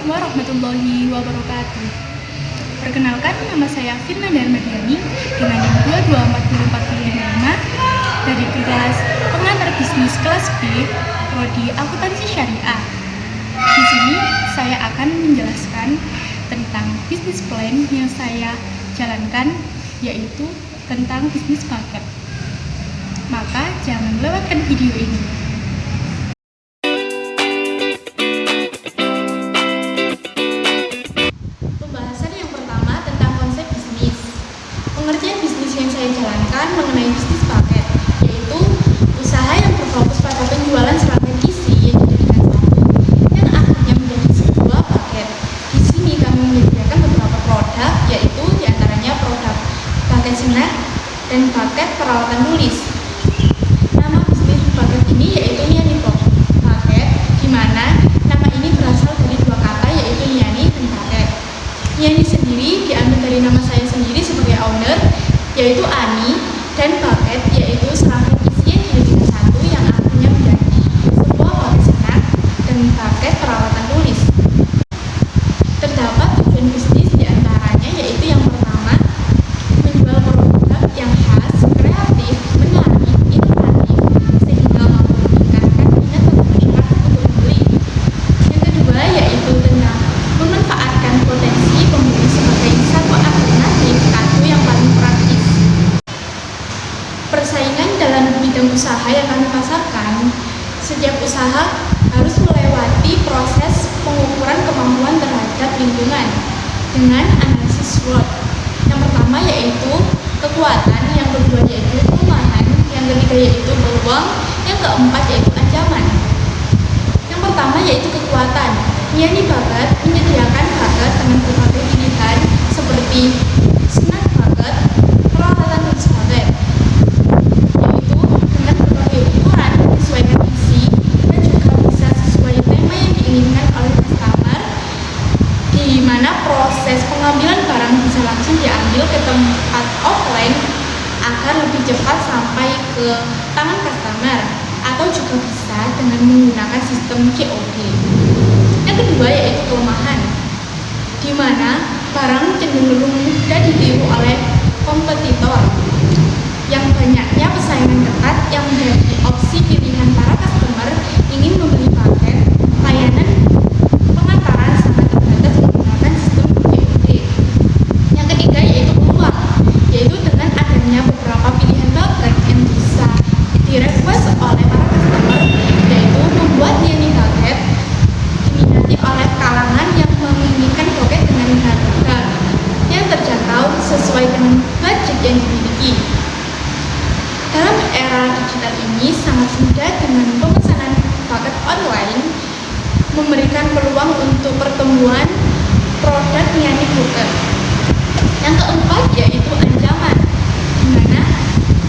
Assalamualaikum warahmatullahi wabarakatuh. Perkenalkan, nama saya Firna Darmadiani dengan NIM 224455 dari kelas pengantar bisnis kelas B, prodi akuntansi syariah. Di sini saya akan menjelaskan tentang bisnis plan yang saya jalankan, yaitu tentang bisnis paket. Maka jangan lewatkan video ini. Pengertian bisnis yang saya jalankan mengenai bisnis paket, yaitu usaha yang berfokus pada penjualan serangkaian isi yang dijadikan satu, yang akhirnya menjadi sebuah paket. Di sini kami menyediakan beberapa produk, yaitu diantaranya produk paket snack dan paket peralatan tulis. Nama bisnis paket ini yaitu Niani Paket, di mana nama ini berasal dari dua kata, yaitu Niani dan paket. Niani sendiri diambil dari nama saya sendiri sebagai owner, yaitu Ani, dan paket yaitu serangkaian isi yang dijadikan satu yang akhirnya menjadi sebuah paket snack dan paket peralatan tulis. Terdapat tujuan bisnis diantaranya yaitu yang pertama, menjual produk yang khas, kreatif, menarik, inovatif sehingga mampu meningkatkan minat masyarakat untuk membeli. Yang kedua yaitu tentang memanfaatkan potensi pembeli sebagai satu alternatif kartu yang paling praktis. Persaingan dalam bidang usaha yang kami pasarkan, setiap usaha harus melewati proses pengukuran kemampuan terhadap lingkungan dengan analisis SWOT. Yang pertama yaitu kekuatan, yang kedua yaitu kelemahan, yang ketiga yaitu peluang, yang keempat yaitu ancaman. Yang pertama yaitu kekuatan. Niani Paket menyediakan paket dengan berbagai pilihan seperti snack paket, peralatan tulis paket, yaitu dengan berbagai ukuran menyesuaikan isi dan juga bisa sesuai tema yang diinginkan oleh customer, di mana proses pengambilan barang bisa langsung diambil ke tempat offline agar lebih cepat sampai ke tangan customer, atau juga bisa dengan menggunakan sistem COD. Yang kedua yaitu kelemahan, di mana barang cenderung mudah ditiru oleh kompetitor. Yang banyaknya persaingan ketat yang menjadi opsi pilihan para customer ingin membeli paket, layanan pengantaran sangat terbatas menggunakan sistem COD. Yang ketiga yaitu peluang, yaitu dengan adanya beberapa pilihan paket yang bisa direquest oleh para customer, yaitu membuat Niani Paket diminati oleh kalangan yang menginginkan paket dengan harga yang terjangkau sesuai dengan budget yang dimiliki. Dalam era digital ini sangat mudah dengan pemesanan paket online memberikan peluang untuk pertemuan produk Niani Paket. Yang keempat yaitu ancaman, di mana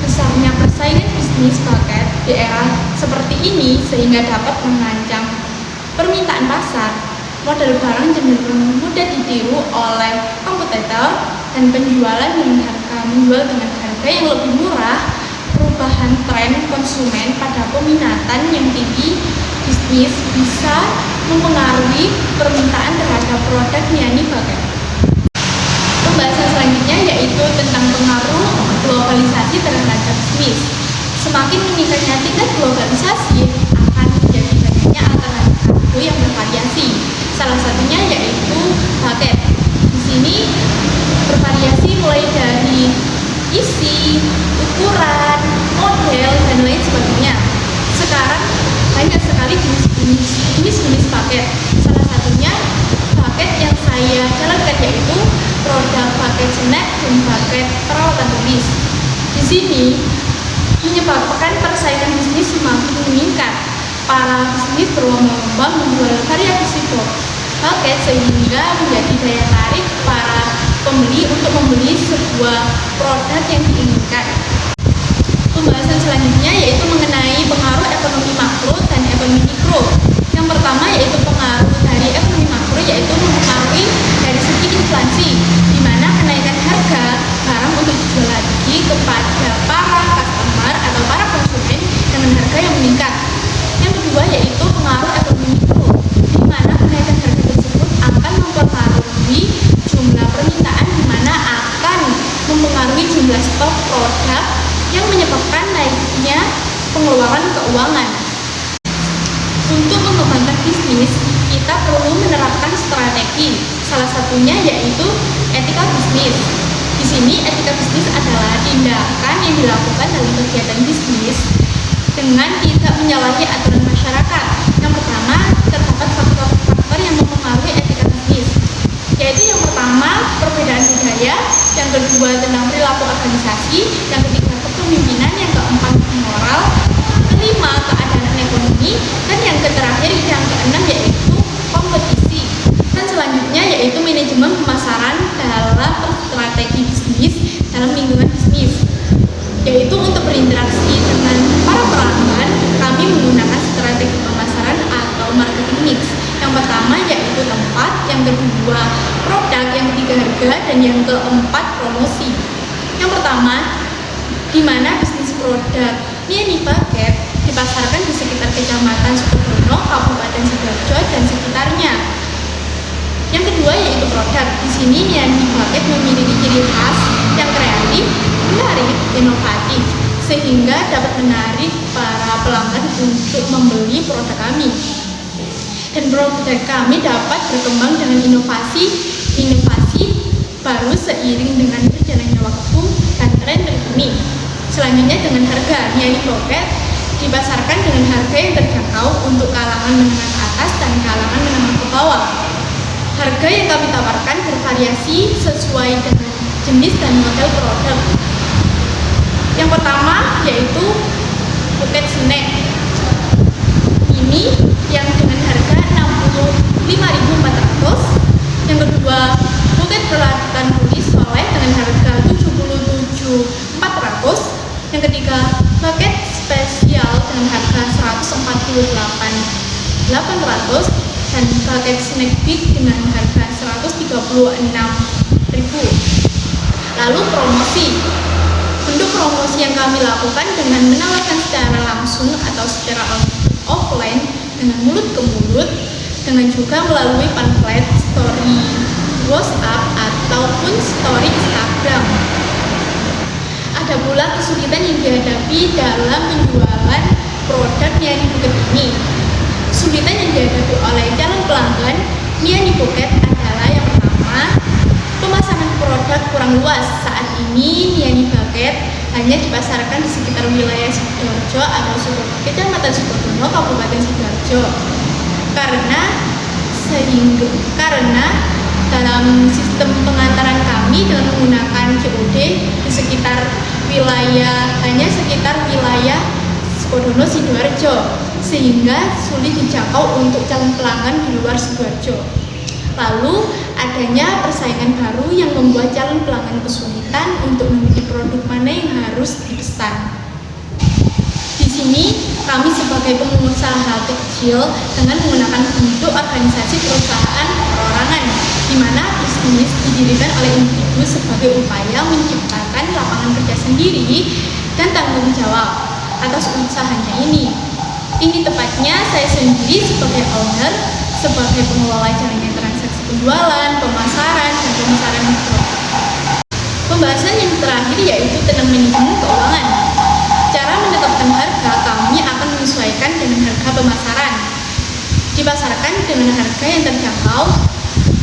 besarnya persaingan bisnis paket di era seperti ini sehingga dapat mengancam permintaan pasar. Model barang cenderung mudah ditiru oleh kompetitor dan penjualan yang menjual dengan harga yang lebih murah. Perubahan tren konsumen pada peminatan yang tinggi bisnis bisa mempengaruhi permintaan terhadap produk Niani Paket. Pembahasan selanjutnya yaitu tentang pengaruh globalisasi terhadap bisnis. Semakin meningkatnya tingkat globalisasi akan menjadi banyaknya alternatif kartu yang bervariasi. Salah satunya yaitu paket. Di sini bervariasi mulai dari isi, ukuran, model, dan lain sebagainya. Sekarang banyak sekali jenis paket. Salah satunya paket yang saya jalankan yaitu produk paket snack dan paket peralatan tulis. Di sini menyebabkan persaingan bisnis semakin meningkat. Para bisnis berlomba-lomba menjual variasi paket sehingga menjadi daya tarik para pembeli untuk membeli sebuah produk yang diinginkan. Pembahasan selanjutnya yaitu mengenai pengaruh ekonomi makro dan ekonomi mikro. Yang pertama yaitu pengaruh dari ekonomi makro, yaitu mempengaruhi dari segi inflasi, di mana kenaikan harga barang untuk dijual lagi kepada para customer atau para konsumen dengan harga yang meningkat. Yang kedua yaitu pengaruh ekonomi mikro, di mana kenaikan harga tersebut bisnis, kita perlu menerapkan strategi. Salah satunya yaitu etika bisnis. Di sini etika bisnis adalah tindakan yang dilakukan dalam kegiatan bisnis dengan tidak menyalahi aturan masyarakat. Yang pertama, terdapat faktor-faktor yang mempengaruhi etika bisnis, yaitu yang pertama, perbedaan budaya, yang kedua, tentang perilaku organisasi, yang ketiga, kepemimpinan, yang keempat, moral, kelima, keadaan ekonomi, dan yang terakhir, yang keenam, yaitu kompetisi. Dan selanjutnya yaitu manajemen pemasaran dalam strategi bisnis dalam lingkungan bisnis, yaitu untuk berinteraksi dengan para pelanggan, kami menggunakan strategi pemasaran atau marketing mix. Yang pertama yaitu tempat, yang kedua produk, yang ketiga harga, dan yang keempat promosi. Yang pertama, di mana bisnis produk Niani Bucket dipasarkan di sekitar Kecamatan Sukodono, Kabupaten Sidoarjo, dan sekitarnya. Yang kedua yaitu produk. Di sini Niani Bucket memiliki ciri khas yang kreatif, menarik, inovatif, sehingga dapat menarik para pelanggan untuk membeli produk kami. Dan produk kami dapat berkembang dengan inovasi baru seiring dengan berjalannya waktu dan tren terkini. Selanjutnya dengan harga, Niani Bucket dipasarkan dengan harga yang terjangkau untuk kalangan menengah atas dan kalangan menengah ke bawah. Harga yang kami tawarkan bervariasi sesuai dengan jenis dan model produk. Yang pertama yaitu buket snack. Ini yang dengan harga 65.400. Yang kedua, buket peralatan tulis soleh dengan harga 77.400. Yang ketiga, buket spesial dengan harga 148.800 dan buket snack big dengan harga 136.000. Lalu promosi. Bentuk promosi yang kami lakukan dengan menawarkan secara langsung atau secara offline dengan mulut ke mulut, dengan juga melalui pamflet, story WhatsApp ataupun story Instagram. Ada pula kesulitan yang dihadapi dalam penjualan produk Niani Bucket ini. Kesulitan yang dihadapi oleh calon pelanggan Niani Bucket adalah yang pertama, pemasaran produk kurang luas. Saat ini Niani Bucket hanya dipasarkan di sekitar wilayah Sidoarjo atau Kecamatan Sukodono, Kabupaten Sidoarjo. Karena dalam sistem pengantaran kami dengan menggunakan COD di sekitar wilayah Sukodono, Sidoarjo, sehingga sulit dijangkau untuk calon pelanggan di luar Sidoarjo. Lalu adanya persaingan baru yang membuat calon pelanggan kesulitan untuk memilih produk mana yang harus dipesan. Di sini kami sebagai pengusaha kecil dengan menggunakan bentuk organisasi perusahaan perorangan, di mana bisnis didirikan oleh individu sebagai upaya menciptakan lapangan kerja sendiri dan tanggung jawab atas usahanya ini. Ini tepatnya saya sendiri sebagai owner, sebagai pengelola jalannya transaksi penjualan, pemasaran, dan pemasaran mikro. Pembahasan yang terakhir yaitu tentang manajemen keuangan. Cara menetapkan harga, kami akan menyesuaikan dengan harga pemasaran. Dipasarkan dengan harga yang terjangkau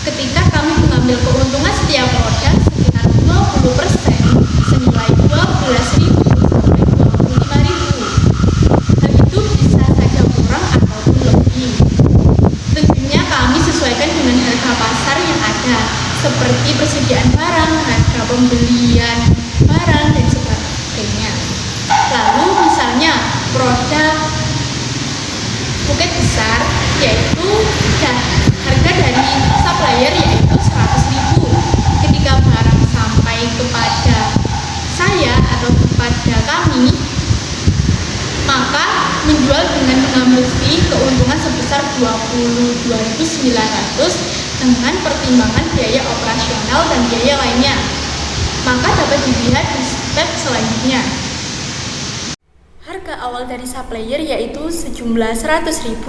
ketika kami mengambil keuntungan setiap produk sekitar 20% senilai 12.000 sampai 25.000. Hal itu bisa saja kurang ataupun lebih. Tentunya kami sesuaikan dengan harga pasar yang ada, seperti persediaan barang, harga pembelian barang, dan sebagainya. Lalu misalnya produk buket besar yaitu harga dari supplier yaitu 100.000. Ketika barang sampai kepada saya atau kepada kami, maka menjual dengan mengambil fee keuntungan sebesar 22.900 dengan pertimbangan biaya operasional dan biaya lainnya. Maka dapat dilihat di step selanjutnya. Harga awal dari supplier yaitu sejumlah 100.000,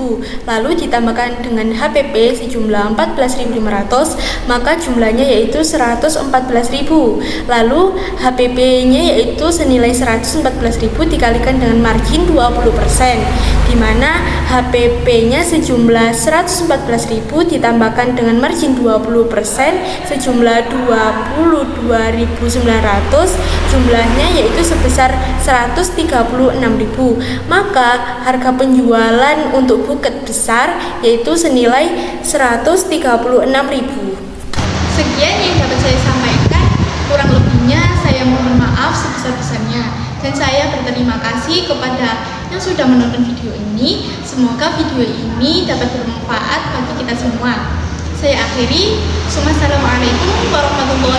lalu ditambahkan dengan HPP sejumlah 14.500, maka jumlahnya yaitu 114.000. Lalu HPP-nya yaitu senilai 114.000 dikalikan dengan margin 20%, di mana HPP-nya sejumlah 114.000 ditambahkan dengan margin 20% sejumlah 22.900, jumlahnya yaitu sebesar 136.000. Maka harga penjualan untuk buket besar yaitu senilai 136.000. Sekian yang dapat saya sampaikan, kurang lebihnya saya mohon maaf sebesar-besarnya, dan saya berterima kasih kepada yang sudah menonton video ini. Semoga video ini dapat bermanfaat bagi kita semua. Saya akhiri. Assalamualaikum warahmatullahi wabarakatuh.